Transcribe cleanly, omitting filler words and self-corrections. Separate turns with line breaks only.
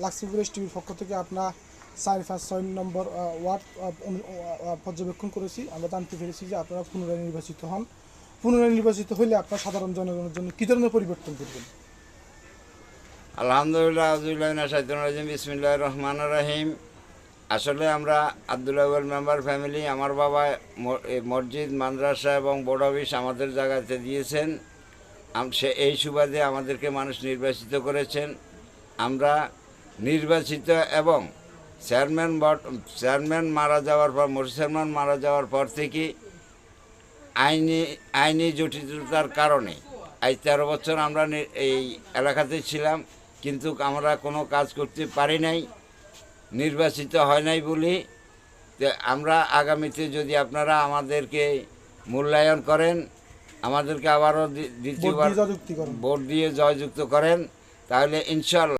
লাক্সিভিলেজ টিভির পক্ষ থেকে আপনার 4-5-6 নম্বর ওয়ার্ড পর্যবেক্ষণ করেছি। আমরা জানতে পেরেছি যে আপনারা পুনরায় নির্বাচিত হন। পুনরায় নির্বাচিত হলে আপনার সাধারণ জনগণের জন্য কী ধরনের পরিবর্তন করবেন?
আলহামদুলিল্লাহ, বিসমিল্লাহির রহমানির রহিম। আসলে আমরা আব্দুল আউয়াল মেম্বার ফ্যামিলি, আমার বাবা মসজিদ, মাদ্রাসা এবং বোর্ড অফিস আমাদের জায়গাতে দিয়েছেন। সে এই সুবাদে আমাদেরকে মানুষ নির্বাচিত করেছেন। আমরা নির্বাচিত এবং চেয়ারম্যান মারা যাওয়ার পর, মসজিদ চেয়ারম্যান মারা যাওয়ার পর থেকে আইনি জটিলতার কারণে আজ 13 বছর আমরা এই এলাকাতে ছিলাম, কিন্তু আমরা কোনো কাজ করতে পারি নাই, নির্বাচিত হয় নাই বলি। আমরা আগামীতে যদি আপনারা আমাদেরকে মূল্যায়ন করেন, আমাদেরকে আবারও দ্বিতীয়বার ভোট দিয়ে জয়যুক্ত করেন, তাহলে ইনশাআল্লাহ